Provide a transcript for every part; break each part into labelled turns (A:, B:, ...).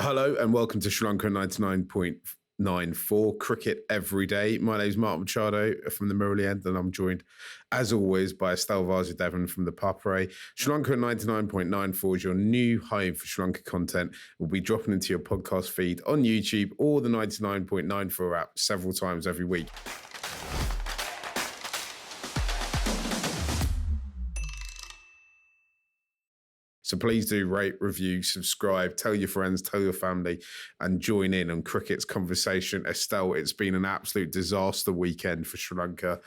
A: Hello and welcome to Sri Lanka 99.94 Cricket Every Day. My name is Mark Machado from the Murali End, and I'm joined, as always, by Estelle Devon from the Papare. Sri Lanka 99.94 is your new home for Sri Lanka content. We'll be dropping into your podcast feed on YouTube or the 99.94 app several times every week. So please do rate, review, subscribe, tell your friends, tell your family, and join in on cricket's conversation. Estelle, it's been an absolute disaster weekend for Sri Lanka.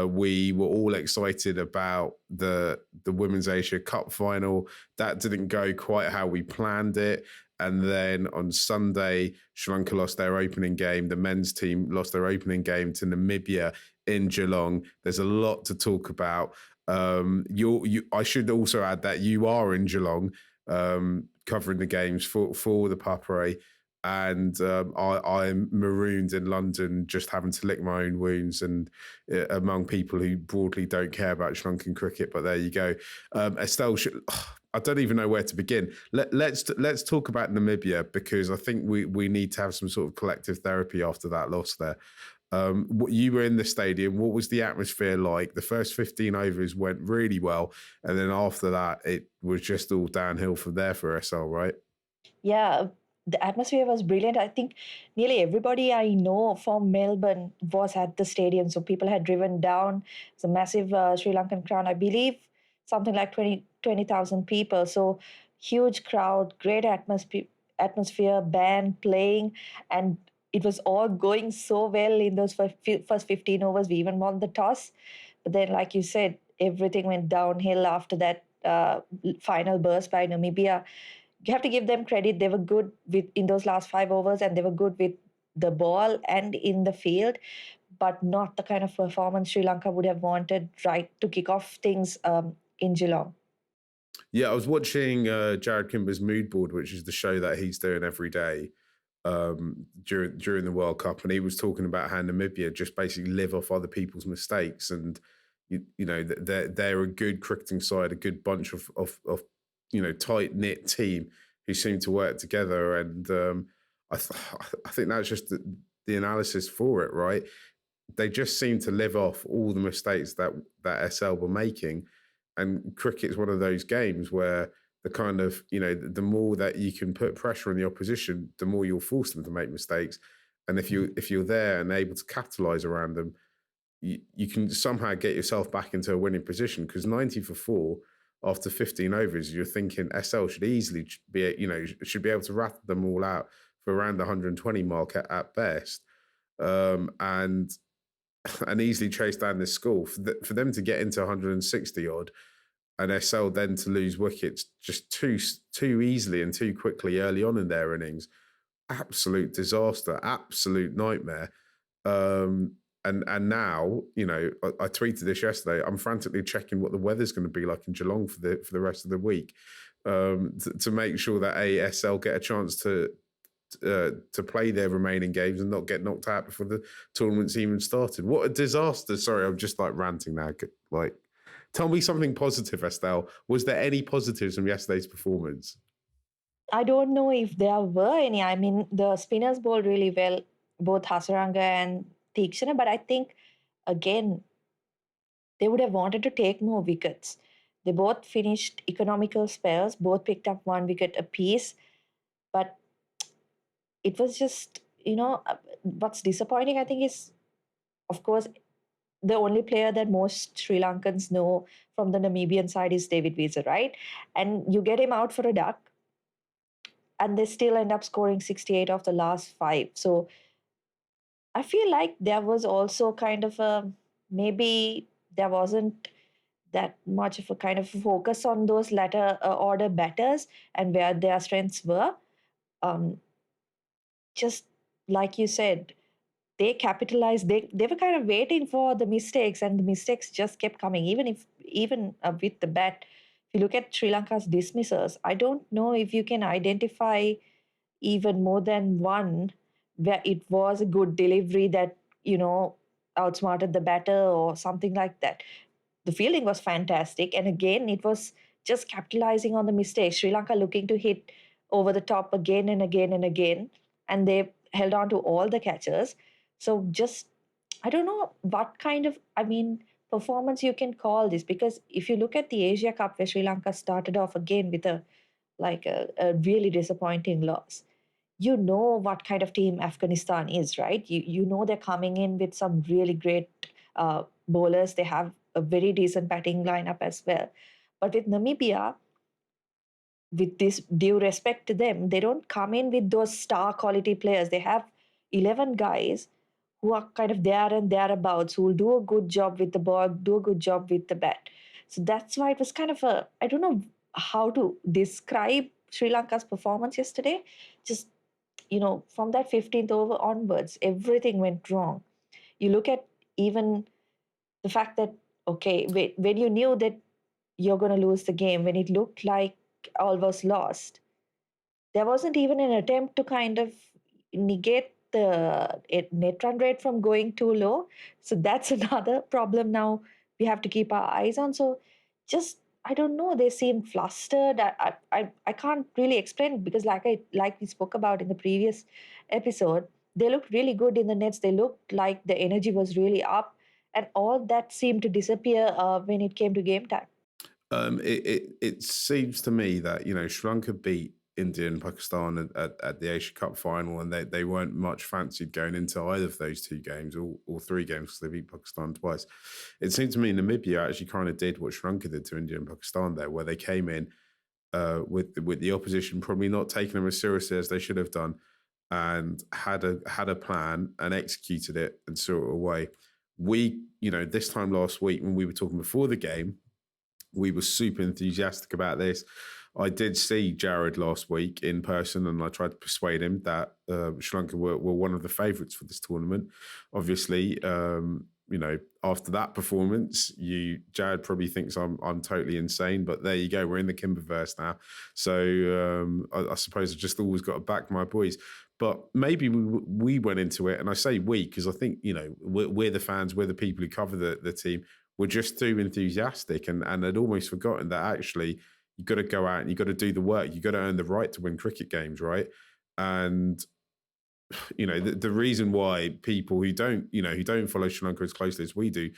A: We were all excited about the Women's Asia Cup final. That didn't go quite how we planned it. And then on Sunday, Sri Lanka lost their opening game. The men's team lost their opening game to Namibia in Geelong. There's a lot to talk about. I should also add that you are in Geelong, covering the games for the Papare, and I'm marooned in London, just having to lick my own wounds, and among people who broadly don't care about Sri Lankan cricket. But there you go. Estelle, I don't even know where to begin. Let's talk about Namibia, because I think we need to have some sort of collective therapy after that loss there. You were in the stadium. What was the atmosphere like? The first 15 overs went really well, and then after that, it was just all downhill from there for SL, right?
B: Yeah, the atmosphere was brilliant. I think nearly everybody I know from Melbourne was at the stadium. So people had driven down. It's a massive Sri Lankan crowd. I believe something like 20,000 people. So huge crowd, great atmosphere, band playing, and it was all going so well in those first 15 overs. We even won the toss. But then, like you said, everything went downhill after that final burst by Namibia. You have to give them credit. They were good in those last 5 overs, and they were good with the ball and in the field, but not the kind of performance Sri Lanka would have wanted right to kick off things in Geelong.
A: Yeah, I was watching Jared Kimber's Mood Board, which is the show that he's doing every day during the World Cup, and he was talking about how Namibia just basically live off other people's mistakes, and you know they're a good cricketing side, a good bunch of tight knit team who seem to work together, and I think that's just the analysis for it, right? They just seem to live off all the mistakes that SL were making, and cricket's one of those games where the kind of, the more that you can put pressure on the opposition, the more you'll force them to make mistakes. And if you're there and able to capitalize around them, you can somehow get yourself back into a winning position, because 90 for 4 after 15 overs, you're thinking SL should easily be, should be able to rattle them all out for around the 120 mark at best, and easily chase down this score. For them to get into 160 odd, and SL then to lose wickets just too easily and too quickly early on in their innings. Absolute disaster, absolute nightmare. And now, I tweeted this yesterday. I'm frantically checking what the weather's going to be like in Geelong for the rest of the week, to make sure that ASL get a chance to play their remaining games and not get knocked out before the tournament's even started. What a disaster! Sorry, I'm just ranting now. Tell me something positive, Estelle. Was there any positives from yesterday's performance?
B: I don't know if there were any. I mean, the spinners bowled really well, both Hasaranga and Theekshana, but I think, again, they would have wanted to take more wickets. They both finished economical spells, both picked up 1 wicket apiece, but it was just, what's disappointing, I think, is, of course, the only player that most Sri Lankans know from the Namibian side is David Weser, right? And you get him out for a duck, and they still end up scoring 68 of the last 5. So I feel like there was also kind of maybe there wasn't that much of a kind of focus on those latter order batters and where their strengths were. Just like you said, they capitalized. They were kind of waiting for the mistakes, and the mistakes just kept coming. Even with the bat, if you look at Sri Lanka's dismissals, I don't know if you can identify even more than one where it was a good delivery that outsmarted the batter or something like that. The fielding was fantastic, and again, it was just capitalizing on the mistakes. Sri Lanka looking to hit over the top again and again and again, and they held on to all the catches. So just, I don't know what kind of, performance you can call this, because if you look at the Asia Cup where Sri Lanka started off again with a really disappointing loss, you know what kind of team Afghanistan is, right? You know they're coming in with some really great bowlers. They have a very decent batting lineup as well. But with Namibia, with this due respect to them, they don't come in with those star quality players. They have 11 guys who are kind of there and thereabouts, who will do a good job with the ball, do a good job with the bat. So that's why it was kind of a, I don't know how to describe Sri Lanka's performance yesterday. Just, from that 15th over onwards, everything went wrong. You look at even the fact that, okay, when you knew that you're going to lose the game, when it looked like all was lost, there wasn't even an attempt to kind of negate the net run rate from going too low. So that's another problem now we have to keep our eyes on. So just, I don't know, they seem flustered. I can't really explain it, because like we spoke about in the previous episode, they looked really good in the nets. They looked like the energy was really up, and all that seemed to disappear when it came to game time.
A: It seems to me that Sri Lanka beat India and Pakistan at the Asia Cup final, and they weren't much fancied going into either of those two games, or three games, because they beat Pakistan twice. It seemed to me Namibia actually kind of did what Sri Lanka did to India and Pakistan there, where they came in with the opposition probably not taking them as seriously as they should have done, and had a plan and executed it and saw it away. We, this time last week when we were talking before the game, we were super enthusiastic about this. I did see Jared last week in person, and I tried to persuade him that Sri Lanka were one of the favourites for this tournament. Obviously, after that performance, Jared probably thinks I'm totally insane, but there you go. We're in the Kimberverse now. So I suppose I just always got to back my boys. But maybe we went into it, and I say we because I think, we're the fans, we're the people who cover the team. We're just too enthusiastic, and I'd almost forgotten that actually you've got to go out and you've got to do the work. You've got to earn the right to win cricket games, right? And the reason why people who don't follow Sri Lanka as closely as we do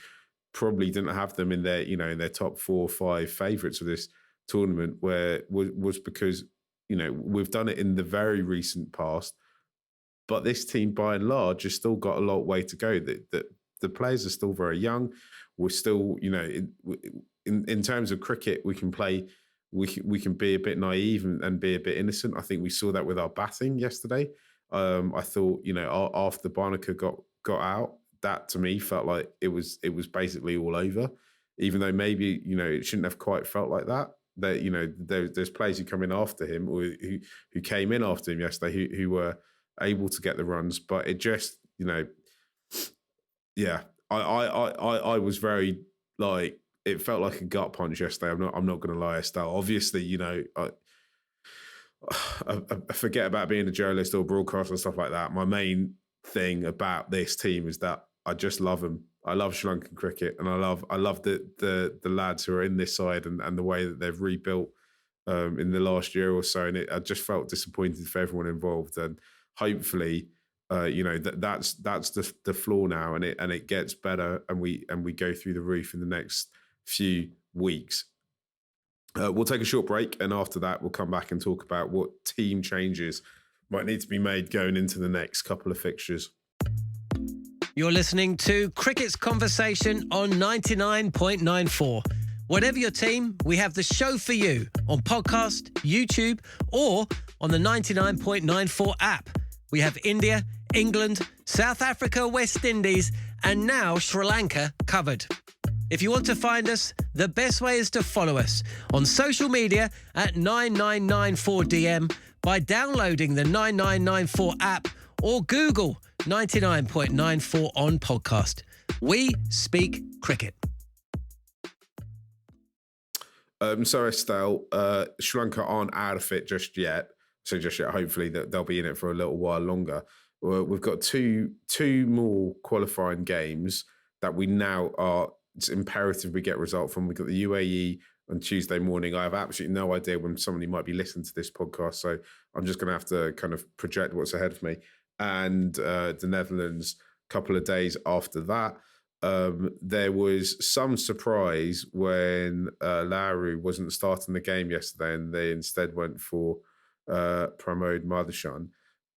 A: probably didn't have them in their in their top 4 or 5 favourites of this tournament was because we've done it in the very recent past, but this team by and large has still got a lot way to go. The players are still very young. We're still, in terms of cricket, we can play, we can be a bit naive and be a bit innocent. I think we saw that with our batting yesterday. I thought, after Barnaker got out, that to me felt like it was basically all over. Even though maybe it shouldn't have quite felt like that. That there's players who come in after him, or who came in after him yesterday, who were able to get the runs, but it just yeah. I was very it felt like a gut punch yesterday. I'm not going to lie, Estelle. Obviously, I forget about being a journalist or broadcaster and stuff like that. My main thing about this team is that I just love them. I love Sri Lankan cricket, and I love the lads who are in this side and the way that they've rebuilt in the last year or so. And I just felt disappointed for everyone involved. And hopefully, that's the floor now, and it gets better, and we go through the roof in the next few weeks. We'll take a short break, and after that, we'll come back and talk about what team changes might need to be made going into the next couple of fixtures.
C: You're listening to Cricket's Conversation on 99.94. Whatever your team, we have the show for you on podcast, YouTube, or on the 99.94 app. We have India, England, South Africa, West Indies, and now Sri Lanka covered. If you want to find us, the best way is to follow us on social media at 9994DM by downloading the 9994 app or Google 99.94 on podcast. We speak cricket.
A: So Estelle, Sri Lanka aren't out of it just yet. Hopefully that they'll be in it for a little while longer. We've got two more qualifying games that we now are. It's imperative we get a result from. We've got the UAE on Tuesday morning. I have absolutely no idea when somebody might be listening to this podcast, so I'm just going to have to kind of project what's ahead of me. And the Netherlands, a couple of days after that. There was some surprise when Lowry wasn't starting the game yesterday, and they instead went for Pramod Madhushan.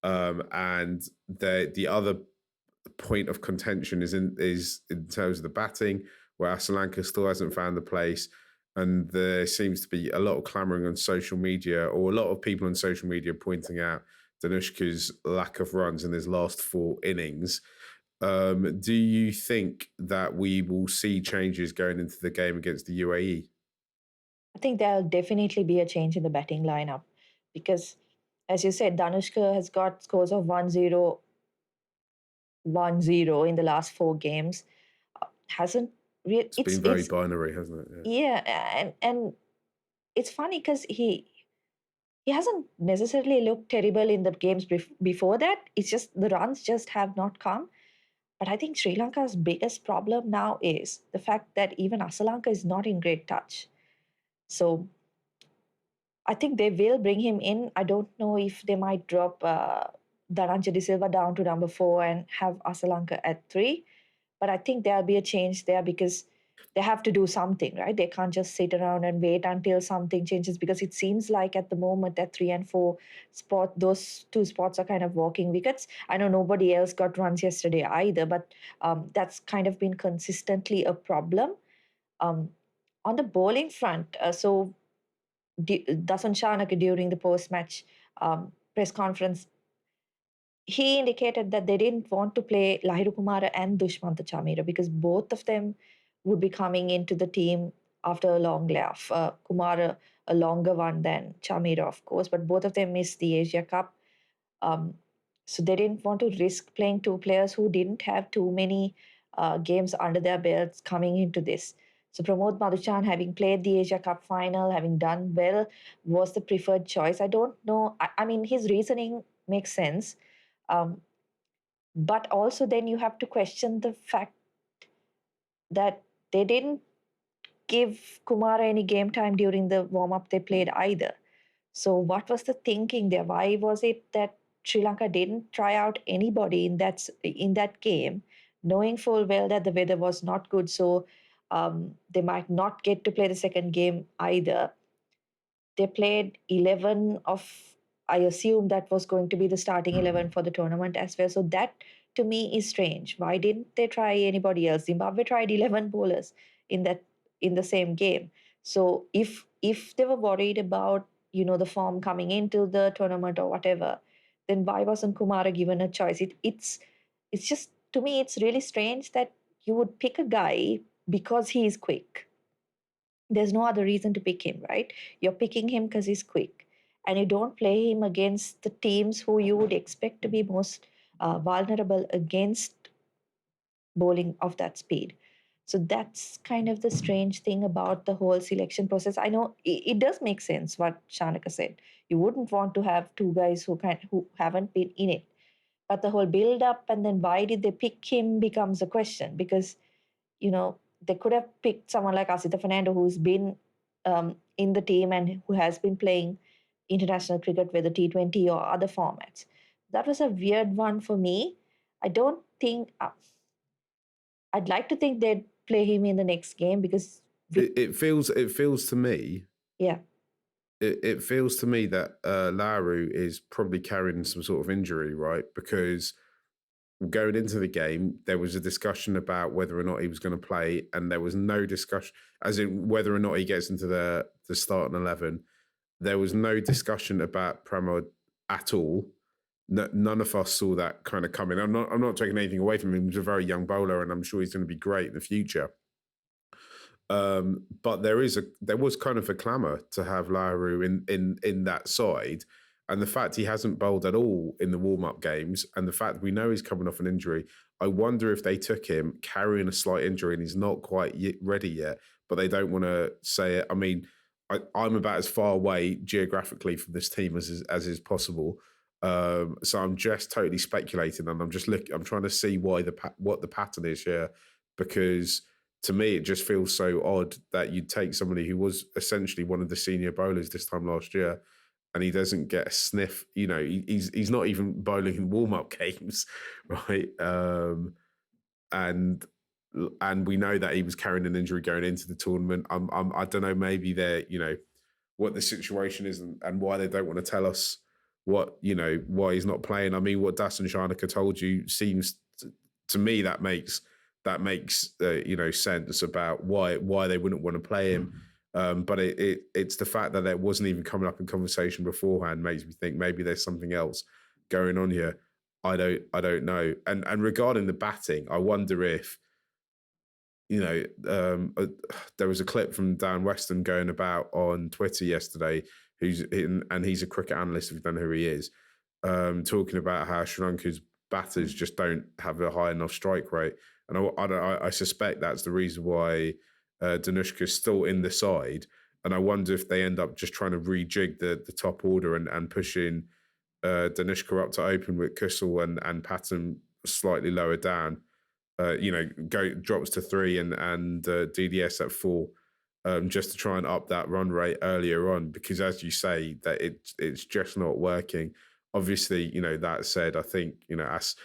A: And the other point of contention is in terms of the batting, where Sri Lanka still hasn't found the place. And there seems to be a lot of clamoring on social media, or a lot of people on social media pointing out Danushka's lack of runs in his last 4 innings. Do you think that we will see changes going into the game against the UAE?
B: I think there'll definitely be a change in the batting lineup because, as you said, Danushka has got scores of 1-0, 1-0 in the last 4 games. Hasn't really.
A: It's been very binary, hasn't it?
B: Yeah, and it's funny because he hasn't necessarily looked terrible in the games before that. It's just the runs just have not come. But I think Sri Lanka's biggest problem now is the fact that even Asalanka is not in great touch. So I think they will bring him in. I don't know if they might drop Dhananjay De Silva down to number 4 and have Asalanka at 3. But I think there'll be a change there because they have to do something, right? They can't just sit around and wait until something changes, because it seems like at the moment that 3 and 4 spot, those 2 spots are kind of walking wickets. I know nobody else got runs yesterday either, but that's kind of been consistently a problem. On the bowling front, Dasan Shanaka, during the post-match press conference, he indicated that they didn't want to play Lahiru Kumara and Dushmantha Chamira because both of them would be coming into the team after a long layoff. Kumara, a longer one than Chamira, of course, but both of them missed the Asia Cup. So they didn't want to risk playing 2 players who didn't have too many games under their belts coming into this. So Pramod Madhuchan, having played the Asia Cup final, having done well, was the preferred choice. I don't know. I mean, his reasoning makes sense. But also then you have to question the fact that they didn't give Kumara any game time during the warm-up they played either. So what was the thinking there? Why was it that Sri Lanka didn't try out anybody in that game, knowing full well that the weather was not good, so they might not get to play the second game either? They played 11 of, I assume that was going to be the starting 11 for the tournament as well. So that to me is strange. Why didn't they try anybody else? Zimbabwe tried 11 bowlers in the same game. So if they were worried about, the form coming into the tournament or whatever, then why wasn't Kumara given a choice? It's just, to me, it's really strange that you would pick a guy because he is quick. There's no other reason to pick him, right? You're picking him because he's quick. And you don't play him against the teams who you would expect to be most vulnerable against bowling of that speed. So that's kind of the strange thing about the whole selection process. I know it does make sense what Shanaka said. You wouldn't want to have 2 guys who haven't been in it. But the whole build up and then why did they pick him becomes a question, because they could have picked someone like Asita Fernando, who's been in the team and who has been playing international cricket, whether T20 or other formats. That was a weird one for me. I don't think I'd like to think they'd play him in the next game because
A: it feels to me.
B: Yeah.
A: It feels to me that Lauru is probably carrying some sort of injury, right? Because going into the game, there was a discussion about whether or not he was going to play, and there was no discussion as in whether or not he gets into the starting 11. There was no discussion about Pramod at all. None of us saw that kind of coming. I'm not taking anything away from him. He's a very young bowler, and I'm sure he's going to be great in the future. But there was kind of a clamour to have Lauru in that side. And the fact he hasn't bowled at all in the warm-up games, and the fact we know he's coming off an injury, I wonder if they took him carrying a slight injury and he's not quite ready yet, but they don't want to say it. I mean, I'm about as far away geographically from this team as is possible. So I'm just totally speculating, and I'm trying to see what the pattern is here, because to me, it just feels so odd that you'd take somebody who was essentially one of the senior bowlers this time last year, and he doesn't get a sniff. He's not even bowling in warm-up games, right? And we know that he was carrying an injury going into the tournament. I don't know, maybe they're, what the situation is and why they don't want to tell us why he's not playing. I mean, what Das and Shanaka told you seems to me that makes sense about why they wouldn't want to play him. But it's the fact that it wasn't even coming up in conversation beforehand makes me think maybe there's something else going on here. I don't know. And regarding the batting, I wonder if there was a clip from Dan Weston going about on Twitter yesterday, he's a cricket analyst, if you don't know who he is, talking about how Sri Lanka's batters just don't have a high enough strike rate. And I suspect that's the reason why Danushka's still in the side. And I wonder if they end up just trying to rejig the top order and pushing Danushka up to open with Kusal and Patton slightly lower down. Drops to 3 and DDS at 4, just to try and up that run rate earlier on, because as you say, that it's just not working. Obviously, that said, I think, as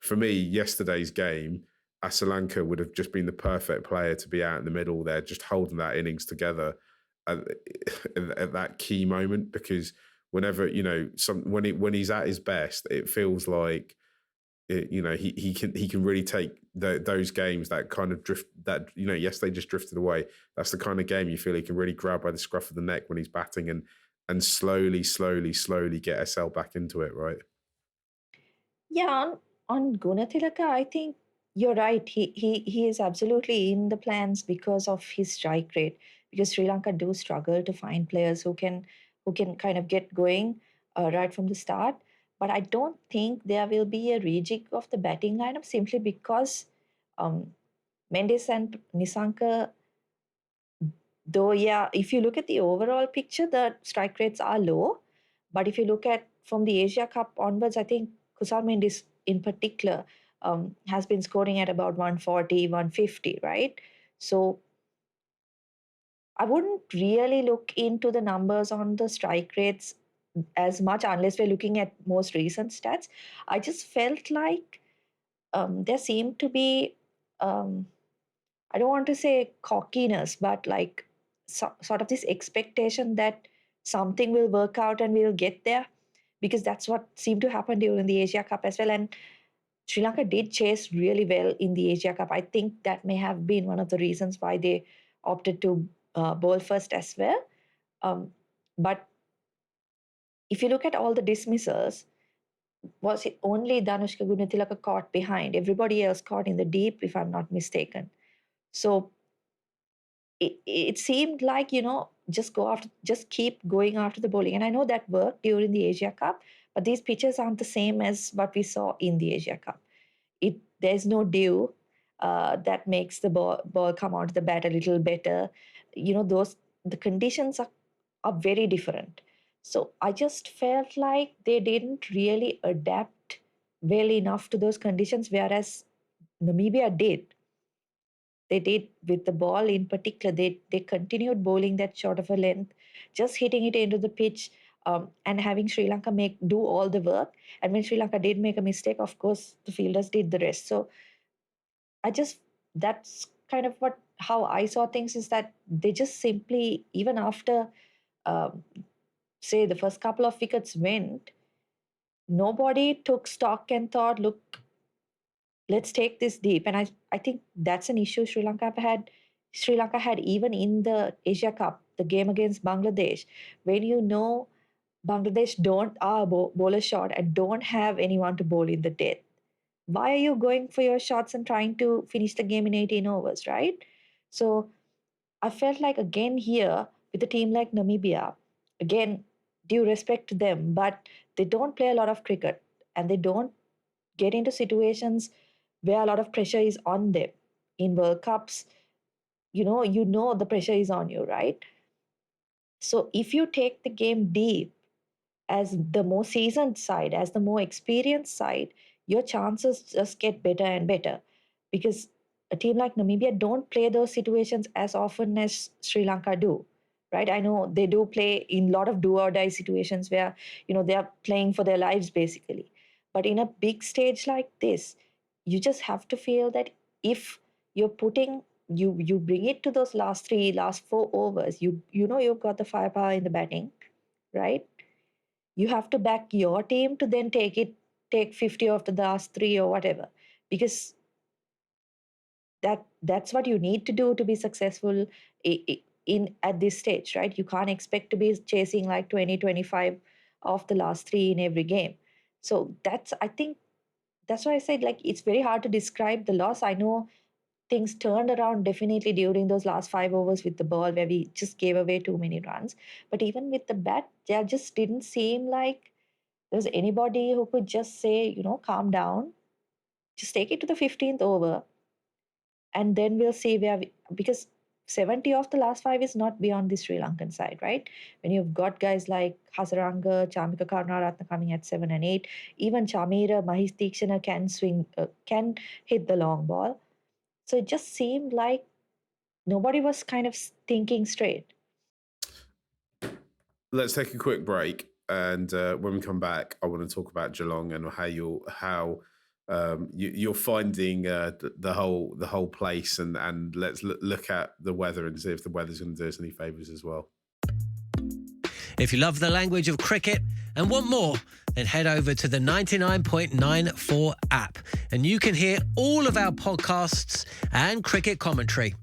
A: for me, yesterday's game, Sri Lanka would have just been the perfect player to be out in the middle there, just holding that innings together at that key moment, because whenever, when he's at his best, it feels like, he can really take those games that kind of drift, that yesterday just drifted away. That's the kind of game you feel he can really grab by the scruff of the neck when he's batting and slowly get Estelle back into it, right?
B: Yeah, on Gunathilaka, I think you're right. He is absolutely in the plans because of his strike rate. Because Sri Lanka do struggle to find players who can kind of get going right from the start. But I don't think there will be a rejig of the batting lineup simply because Mendes and Nisanka, though, yeah, if you look at the overall picture, the strike rates are low. But if you look at from the Asia Cup onwards, I think Kusal Mendes in particular has been scoring at about 140, 150, right? So I wouldn't really look into the numbers on the strike rates as much unless we're looking at most recent stats. I just felt like there seemed to be, I don't want to say cockiness, but like sort of this expectation that something will work out and we'll get there, because that's what seemed to happen during the Asia Cup as well. And Sri Lanka did chase really well in the Asia Cup. I think that may have been one of the reasons why they opted to bowl first as well. But if you look at all the dismissals, was it only Danushka Gunathilaka caught behind? Everybody else caught in the deep, if I'm not mistaken. So it seemed like, just keep going after the bowling. And I know that worked during the Asia Cup, but these pitches aren't the same as what we saw in the Asia Cup. There's no dew that makes the ball come onto the bat a little better. The conditions are very different. So I just felt like they didn't really adapt well enough to those conditions, whereas Namibia did. They did with the ball in particular. They continued bowling that short of a length, just hitting it into the pitch, and having Sri Lanka do all the work. And when Sri Lanka did make a mistake, of course, the fielders did the rest. So that's kind of how I saw things, is that they just simply, even after, say, the first couple of wickets went, nobody took stock and thought, look, let's take this deep. And I think that's an issue Sri Lanka had even in the Asia Cup, the game against Bangladesh, when Bangladesh are bowler short and don't have anyone to bowl in the death. Why are you going for your shots and trying to finish the game in 18 overs, right? So I felt like, again, here with a team like Namibia, again, due respect to them, but they don't play a lot of cricket and they don't get into situations where a lot of pressure is on them. In World Cups, the pressure is on you, right? So if you take the game deep as the more seasoned side, as the more experienced side, your chances just get better and better. Because a team like Namibia don't play those situations as often as Sri Lanka do, right? I know they do play in a lot of do or die situations where, they are playing for their lives basically. But in a big stage like this, you just have to feel that if you're putting you bring it to those last 4 overs, you've got the firepower in the batting, right? You have to back your team to then take 50 of the last three or whatever, because that's what you need to do to be successful in at this stage, right? You can't expect to be chasing like 20-25 of the last three in every game. So I think that's why I said, like, it's very hard to describe the loss. I know things turned around definitely during those last 5 overs with the ball where we just gave away too many runs, but even with the bat, there just didn't seem like there's anybody who could just say, calm down, just take it to the 15th over, and then we'll see because 70 of the last five is not beyond the Sri Lankan side, right? When you've got guys like Hasaranga, Chamika Karunaratne coming at 7 and 8, even Chamira Mahistikshana can hit the long ball. So it just seemed like nobody was kind of thinking straight.
A: Let's take a quick break, and when we come back, I want to talk about Geelong and how you're finding the whole place, and let's look at the weather and see if the weather's going to do us any favours as well.
C: If you love the language of cricket and want more, then head over to the 99.94 app and you can hear all of our podcasts and cricket commentary.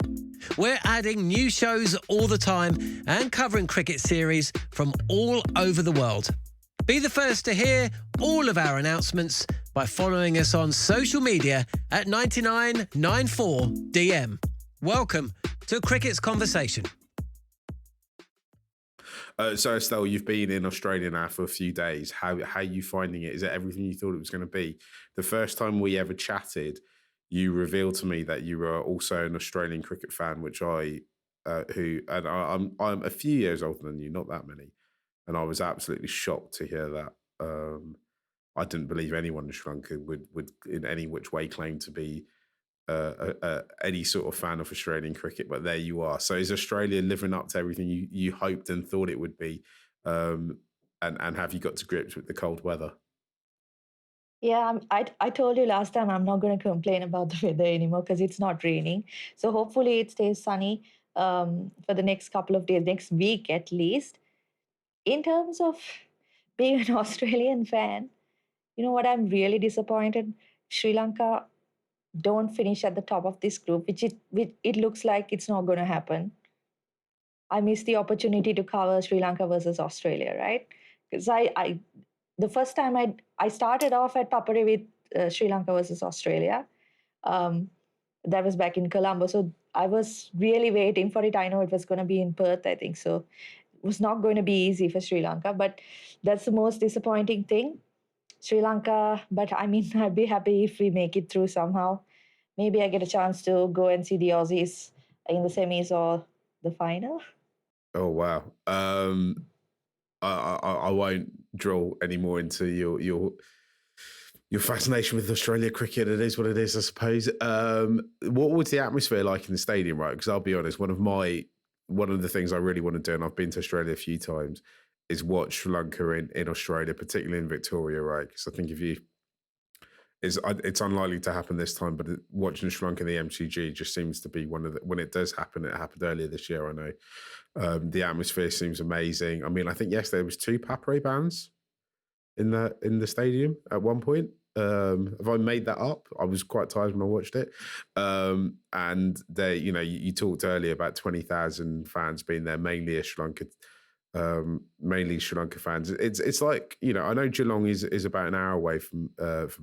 C: We're adding new shows all the time and covering cricket series from all over the world. Be the first to hear all of our announcements by following us on social media at 9994DM. Welcome to Cricket's Conversation.
A: So Estelle, you've been in Australia now for a few days. How are you finding it? Is it everything you thought it was going to be? The first time we ever chatted, you revealed to me that you were also an Australian cricket fan, which I'm a few years older than you, not that many, and I was absolutely shocked to hear that. I didn't believe anyone in Sri Lanka would in any which way claim to be any sort of fan of Australian cricket, but there you are. So is Australia living up to everything you hoped and thought it would be? And have you got to grips with the cold weather?
B: Yeah, I told you last time I'm not going to complain about the weather anymore because it's not raining. So hopefully it stays sunny for the next couple of days, next week at least. In terms of being an Australian fan, you know what? I'm really disappointed. Sri Lanka don't finish at the top of this group, which it looks like it's not going to happen. I missed the opportunity to cover Sri Lanka versus Australia, right? Because the first time I started off at Papare with Sri Lanka versus Australia. Um, that was back in Colombo. So I was really waiting for it. I know it was going to be in Perth, I think. So it was not going to be easy for Sri Lanka. But that's the most disappointing thing. Sri Lanka, but I mean, I'd be happy if we make it through somehow. Maybe I get a chance to go and see the Aussies in the semis or the final.
A: Oh wow. I won't draw any more into your fascination with Australia cricket. It is what it is, I suppose. What was the atmosphere like in the stadium, right? Because I'll be honest, one of the things I really want to do, and I've been to Australia a few times, is watch Sri Lanka in Australia, particularly in Victoria, right? Because I think it's unlikely to happen this time, but watching Sri Lanka in the MCG just seems to be when it does happen. It happened earlier this year, I know. The atmosphere seems amazing. I mean, I think yesterday there was 2 Papare bands in the stadium at one point. Have I made that up? I was quite tired when I watched it. And they, you talked earlier about 20,000 fans being there, mainly Sri Lanka fans. It's like, I know Geelong is about an hour away from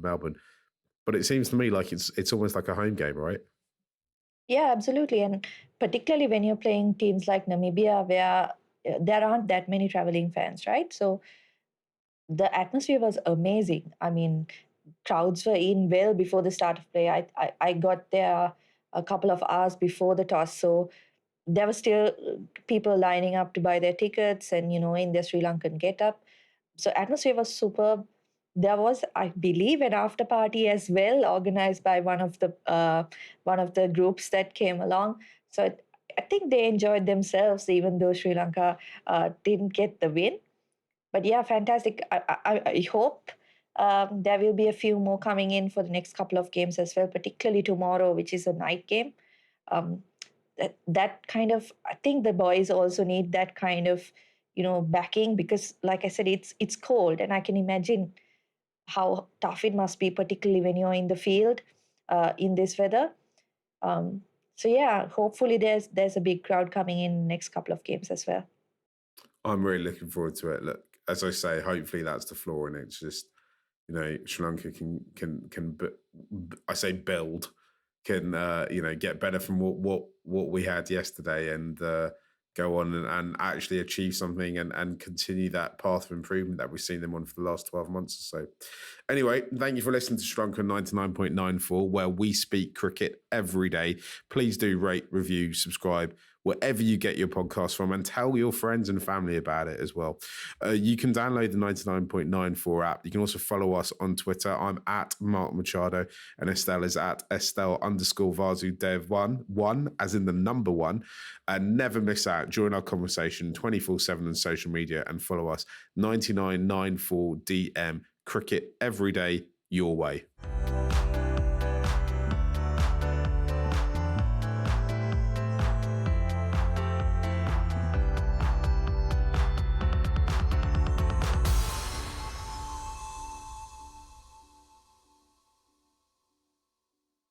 A: Melbourne, but it seems to me like it's almost like a home game, right?
B: Yeah, absolutely. And particularly when you're playing teams like Namibia, where there aren't that many traveling fans, right? So the atmosphere was amazing. I mean, crowds were in well before the start of play. I got there a couple of hours before the toss. So there were still people lining up to buy their tickets and, in their Sri Lankan get-up. So atmosphere was superb. there was, I believe, an after party as well, organized by one of the groups that came along. So I think they enjoyed themselves, even though Sri Lanka didn't get the win. But yeah, fantastic. I hope there will be a few more coming in for the next couple of games as well, particularly tomorrow, which is a night game. Um, that kind of, I think the boys also need that kind of, backing, because like I said, it's cold, and I can imagine how tough it must be, particularly when you're in the field in this weather. Um, so yeah, hopefully there's a big crowd coming in next couple of games as well.
A: I'm really looking forward to it. Look, as I say, hopefully that's the floor, and it's just, Sri Lanka can I say build, can get better from what we had yesterday, and go on and actually achieve something, and continue that path of improvement that we've seen them on for the last 12 months or so. Anyway, thank you for listening to Sri Lanka 99.94, where we speak cricket every day. Please do rate, review, subscribe, wherever you get your podcast from, and tell your friends and family about it as well. You can download the 99.94 app. You can also follow us on Twitter. I'm at Mark Machado, and Estelle is at Estelle_Vasudev one, as in the number one. And never miss out. Join our conversation 24/7 on social media, and follow us 99.94 DM. Cricket every day, your way.